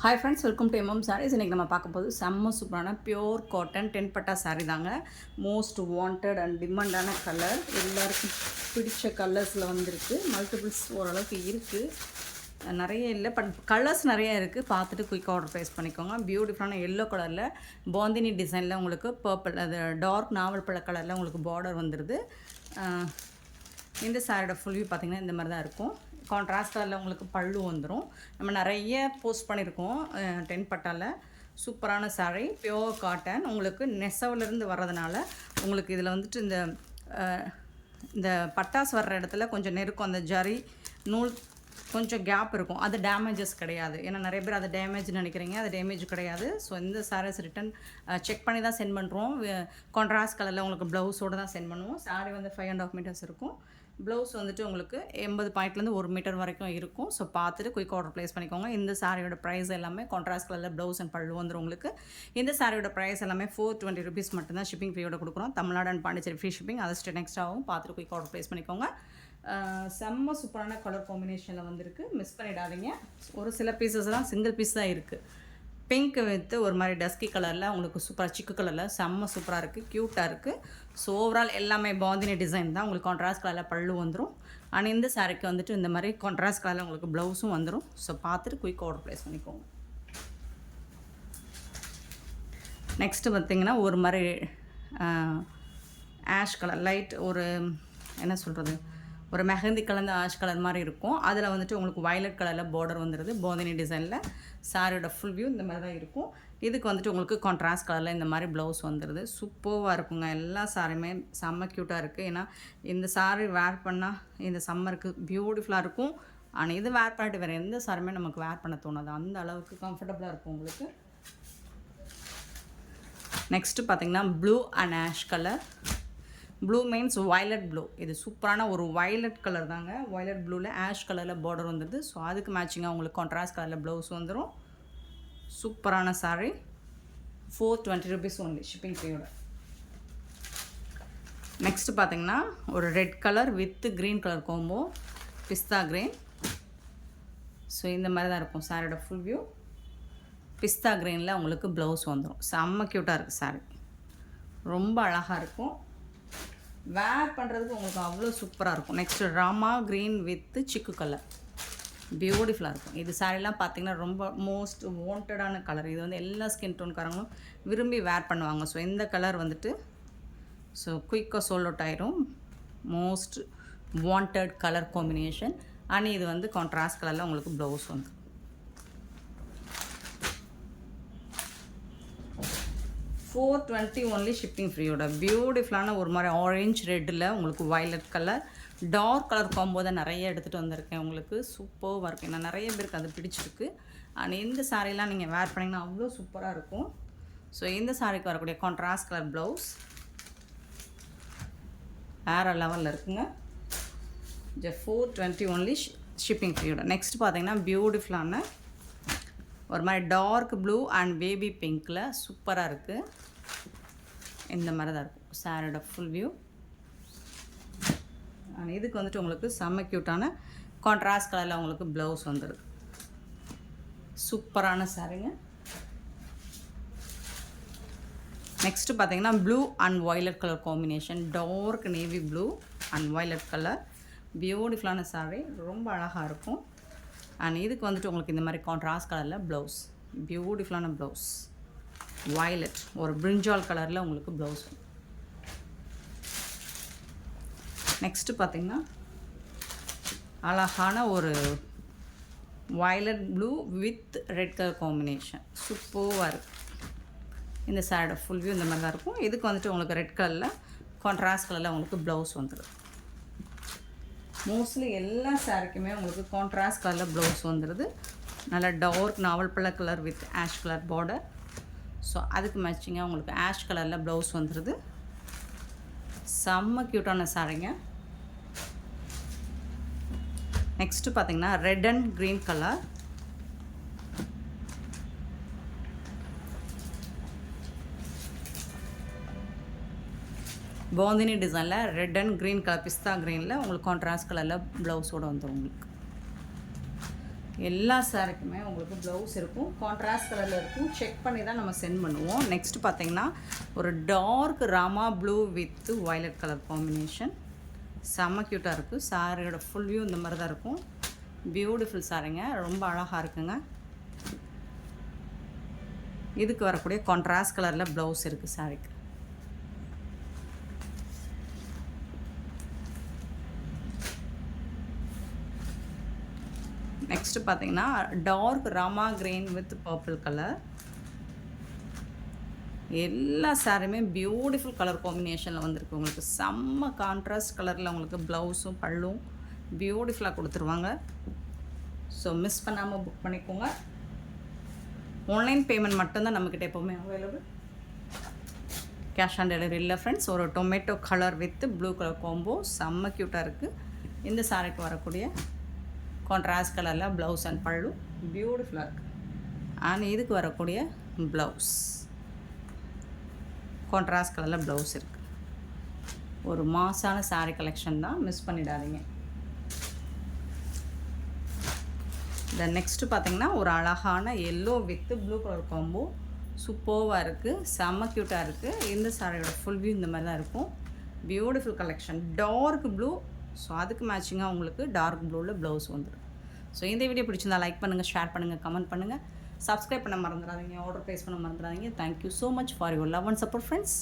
Hi friends, welcome to MM saris. இன்றைக்கி நம்ம பார்க்க போது செம்ம சூப்பரான பியோர் காட்டன் 10 பட்டா சாரீ தாங்க. மோஸ்ட் வாண்டட் அண்ட் டிமாண்டான கலர், எல்லாருக்கும் பிடிச்ச கலர்ஸில் வந்துருக்கு. மல்டிபிள்ஸ் ஓரளவுக்கு இருக்குது, நிறைய இல்லை, பட் கலர்ஸ் நிறைய இருக்குது. பார்த்துட்டு குயிக்காக ஆர்டர் ப்ளேஸ் பண்ணிக்கோங்க. பியூட்டிஃபுல்லான எல்லோ கலரில் பாந்தினி டிசைனில் உங்களுக்கு பர்பிள், அது டார்க் நாவல் பழ கலரில் உங்களுக்கு பார்டர் வந்துடுது. இந்த சாரியோட ஃபுல் வியூ பார்த்திங்கன்னா இந்த மாதிரி தான் இருக்கும். கான்ட்ராஸ்ட் கலரில் உங்களுக்கு பல்லு வந்துடும். நம்ம நிறைய போஸ்ட் பண்ணியிருக்கோம் 10 பட்டாவில். சூப்பரான சாரீ, பியோர் காட்டன். உங்களுக்கு நெசவுலேருந்து வர்றதுனால உங்களுக்கு இதில் வந்துட்டு இந்த பட்டாஸ் வர்ற இடத்துல கொஞ்சம் நெருக்கம், அந்த ஜரி நூல் கொஞ்சம் கேப் இருக்கும். அது டேமேஜஸ் கிடையாது. ஏன்னா நிறைய பேர் அதை டேமேஜ் நினைக்கிறீங்க, அது டேமேஜ் கிடையாது. ஸோ இந்த சாரீஸ் ரிட்டன் செக் பண்ணி தான் சென்ட் பண்ணுறோம். கான்ட்ராஸ்ட் கலரில் உங்களுக்கு ப்ளவுஸோடு தான் சென்ட் பண்ணுவோம். சாரீ வந்து 5.5 மீட்டர்ஸ் இருக்கும். ப்ளவுஸ் வந்துட்டு உங்களுக்கு 80 பாயிண்ட்லேருந்து 1 மீட்டர் வரைக்கும் இருக்கும். ஸோ பார்த்துட்டு குயிக் ஆர்டர் ப்ளேஸ் பண்ணிக்கோங்க. இந்த சாரியோட ப்ரைஸ் எல்லாமே கான்ட்ராஸ்ட் கலரில் ப்ளவுஸ் அண்ட் பல்லு வந்துடும் உங்களுக்கு. இந்த சாரியோட ப்ரைஸ் எல்லாமே 420 ருபீஸ் மட்டும்தான். ஷிப்பிங் ஃப்ரீயோட கொடுக்குறோம். Tamil Nadu and Pondicherry free shipping. அது ஸ்டே நெக்ஸ்ட் ஆகும். பார்த்துட்டு குயிக் ஆர்டர் ப்ளேஸ் பண்ணிக்கோங்க. செம்ம சூப்பரான கலர் காம்பினேஷனில் வந்துருக்கு, மிஸ் பண்ணிடாதீங்க. ஒரு சில பீசஸ் தான் சிங்கிள் பீஸ் தான் இருக்குது. பிங்க் வித் ஒரு மாதிரி டஸ்கி கலரில் உங்களுக்கு சூப்பராக சிக்கு கலரில் செம்ம சூப்பராக இருக்குது, க்யூட்டாக இருக்குது. ஸோ ஓவரால் எல்லாமே பாந்தினி டிசைன் தான். உங்களுக்கு கான்ட்ராஸ்ட் கலரில் பல்லு வந்துடும். ஆனால் இந்த சாரிக்கு வந்துட்டு இந்த மாதிரி கான்ட்ராஸ்ட் கலரில் உங்களுக்கு ப்ளவுஸும் வந்துடும். ஸோ பார்த்துட்டு குயிக் ஆர்டர் ப்ளேஸ் பண்ணிக்கோங்க. நெக்ஸ்ட்டு பார்த்திங்கன்னா ஒரு மாதிரி ஆஷ் கலர், லைட் ஒரு என்ன சொல்கிறது, ஒரு மெஹந்தி கலந்த ஆஷ் கலர் மாதிரி இருக்கும். அதில் வந்துட்டு உங்களுக்கு வயலட் கலரில் பார்டர் வந்துடுது. பாந்தினி டிசைனில் சாரியோட ஃபுல் வியூ இந்த மாதிரி தான் இருக்கும். இதுக்கு வந்துட்டு உங்களுக்கு கான்ட்ராஸ்ட் கலரில் இந்த மாதிரி ப்ளவுஸ் வந்துடுது. சூப்பராக இருக்குங்க. எல்லா சாரியுமே செம்ம க்யூட்டாக இருக்குது. ஏன்னா இந்த சாரி வேர் பண்ணால் இந்த சம்மருக்கு பியூட்டிஃபுல்லாக இருக்கும். ஆனால் இது வேர் பண்ணிட்டு வேறு எந்த சாரியுமே நமக்கு வேர் பண்ண தோணாது, அந்த அளவுக்கு கம்ஃபர்டபுளாக இருக்கும் உங்களுக்கு. நெக்ஸ்ட்டு பார்த்திங்கன்னா blue and ash colour. Blue means violet blue. இது சூப்பரான ஒரு வயலட் கலர் தாங்க. வயலட் ப்ளூவில் ஆஷ் கலரில் பார்டர் வந்துடுது. ஸோ அதுக்கு மேட்சிங்காக உங்களுக்கு கான்ட்ராஸ்ட் கலரில் ப்ளவுஸ் வந்துடும். சூப்பரான சாரீ, 420 ருபீஸ் ஒன்லி, ஷிப்பிங் ஃப்ரீயோட. நெக்ஸ்ட்டு பார்த்திங்கன்னா ஒரு red colour with green colour combo, pista green. So இந்த மாதிரி தான் இருக்கும் சாரியோட ஃபுல் வியூ. பிஸ்தா க்ரீனில் உங்களுக்கு ப்ளவுஸ் வந்துடும். செம்ம க்யூட்டாக இருக்குது சாரீ, ரொம்ப அழகாக இருக்கும். வேர் பண்ணுறதுக்கு உங்களுக்கு அவ்வளோ சூப்பராக இருக்கும். நெக்ஸ்ட்டு ராமா க்ரீன் வித் சிக்கு கலர், பியூட்டிஃபுல்லாக இருக்கும். இது சாரீலாம் பார்த்திங்கன்னா ரொம்ப மோஸ்ட் வாண்டடான கலர். இது வந்து எல்லா ஸ்கின் டோன்காரங்களும் விரும்பி வேர் பண்ணுவாங்க. ஸோ இந்த கலர் வந்துட்டு குயிக்காக சோல்ட் அவுட் ஆயிரும். Most wanted colour combination. ஆனால் இது வந்து கான்ட்ராஸ்ட் கலரில் உங்களுக்கு ப்ளவுஸ் வந்து 420 ஒன்லி, ஷிப்பிங் ஃப்ரீயோட. பியூட்டிஃபுல்லான ஒரு மாதிரி ஆரஞ்ச் ரெட்டில் உங்களுக்கு violet colour, dark colour combo தான் நிறைய எடுத்துகிட்டு வந்திருக்கேன் உங்களுக்கு. சூப்பராக இருக்கும். ஏன்னா நிறைய பேருக்கு அது பிடிச்சிருக்கு. ஆனால் இந்த சாரீலாம் நீங்கள் வேர் பண்ணிங்கன்னா அவ்வளோ சூப்பராக இருக்கும். ஸோ இந்த சாரீக்கு வரக்கூடிய கான்ட்ராஸ்ட் கலர் ப்ளவுஸ் வேறு லெவலில் இருக்குங்க. 420 ஒன்லி, ஷிப்பிங் ஃப்ரீயோட. நெக்ஸ்ட் பார்த்திங்கன்னா பியூட்டிஃபுல்லான ஒரு மாதிரி டார்க் ப்ளூ அண்ட் பேபி பிங்க்கில் சூப்பராக இருக்குது. இந்த மாதிரி தான் இருக்கும் சாரியோட ஃபுல் வியூ. இதுக்கு வந்துட்டு உங்களுக்கு செம்ம க்யூட்டான கான்ட்ராஸ்ட் கலரில் உங்களுக்கு ப்ளவுஸ் வந்துடுது. சூப்பரான சாரிங்க. நெக்ஸ்ட்டு பார்த்திங்கன்னா blue and violet colour combination, dark navy blue and violet colour. பியூட்டிஃபுல்லான சாரி, ரொம்ப அழகாக இருக்கும். அண்ட் இதுக்கு வந்துட்டு உங்களுக்கு இந்த மாதிரி கான்ட்ராஸ்ட் கலரில் ப்ளவுஸ், பியூட்டிஃபுல்லான ப்ளவுஸ், வயலட் ஒரு பிரிஞ்சால் கலரில் உங்களுக்கு ப்ளவுஸ். நெக்ஸ்ட்டு பார்த்திங்கன்னா அழகான ஒரு violet blue with red colour combination, சூப்பராக இருக்குது. இந்த சாரியோட ஃபுல் வியூ இந்த மாதிரி தான் இருக்கும். இதுக்கு வந்துட்டு உங்களுக்கு ரெட் கலரில் கான்ட்ராஸ்ட் கலரில் உங்களுக்கு ப்ளவுஸ் வந்துடும். மோஸ்ட்லி எல்லா சாரிக்குமே உங்களுக்கு கான்ட்ராஸ்ட் கலரில் ப்ளவுஸ் வந்துடுது. நல்லா டார்க் நாவல் பழ colour with ash colour border. So அதுக்கு மேட்சிங்காக உங்களுக்கு ஆஷ் கலரில் ப்ளவுஸ் வந்துடுது. செம்ம க்யூட்டான சாரிங்க. நெக்ஸ்ட்டு பார்த்திங்கன்னா red and green colour. Bandhani டிசைனில் ரெட் அண்ட் க்ரீன் கலர், பிஸ்தா க்ரீனில் உங்களுக்கு கான்ட்ராஸ்ட் கலரில் ப்ளவுஸோடு வந்துடும் உங்களுக்கு. எல்லா சாரிக்குமே உங்களுக்கு ப்ளவுஸ் இருக்கும், கான்ட்ராஸ்ட் கலரில் இருக்கும். செக் பண்ணி தான் நம்ம சென்ட் பண்ணுவோம். நெக்ஸ்ட் பார்த்தீங்கன்னா ஒரு dark Rama blue with violet colour combination. செம்ம க்யூட்டாக இருக்குது. சாரியோட ஃபுல் வியூ இந்த மாதிரி தான் இருக்கும். பியூட்டிஃபுல் சாரிங்க, ரொம்ப அழகாக இருக்குங்க. இதுக்கு வரக்கூடிய கான்ட்ராஸ்ட் கலரில் ப்ளவுஸ் இருக்குது சாரிக்கு. நெக்ஸ்ட்டு பார்த்தீங்கன்னா dark Rama green with purple colour. எல்லா சாரியுமே பியூட்டிஃபுல் கலர் காம்பினேஷனில் வந்திருக்கு. உங்களுக்கு செம்ம கான்ட்ராஸ்ட் கலரில் உங்களுக்கு ப்ளவுஸும் பல்லும் பியூட்டிஃபுல்லாக கொடுத்துருவாங்க. ஸோ மிஸ் பண்ணாமல் புக் பண்ணிக்கோங்க. ஆன்லைன் பேமெண்ட் மட்டும்தான் நம்மக்கிட்ட எப்போவுமே அவைலபிள். கேஷ் ஆன் டெலிவரி இல்லை ஃப்ரெண்ட்ஸ். ஒரு tomato colour with blue colour combo செம்ம க்யூட்டாக இருக்குது. இந்த சாரிக்கு வரக்கூடிய கான்ட்ராஸ்ட் கலரில் ப்ளவுஸ் அண்ட் பல்லு பியூட்டிஃபுல்லாக இருக்குது. அண்ட் இதுக்கு வரக்கூடிய ப்ளவுஸ் கான்ட்ராஸ்ட் கலரில் ப்ளவுஸ் இருக்குது. ஒரு மாசான சாரீ கலெக்ஷன் தான், மிஸ் பண்ணிடாதீங்க. இந்த நெக்ஸ்ட்டு பார்த்தீங்கன்னா ஒரு அழகான yellow with blue colour combo சூப்பர்வாக இருக்குது, செம்ம க்யூட்டாக இருக்குது. இந்த சாரியோட ஃபுல் வியூ இந்த மாதிரி தான் இருக்கும். Beautiful collection, dark blue. So அதுக்கு மேட்சிங்காக உங்களுக்கு டார்க் ப்ளூவில் ப்ளவுஸ் வந்துடும். ஸோ இந்த வீடியோ பிடிச்சிருந்தா லைக் பண்ணுங்கள், ஷேர் பண்ணுங்கள், கமெண்ட் பண்ணுங்கள், சப்ஸ்கிரைப் பண்ண மறந்துடாதீங்க, ஆர்டர் ப்ளேஸ் பண்ண மறந்துடாதீங்க. Thank you so much for your love and support friends.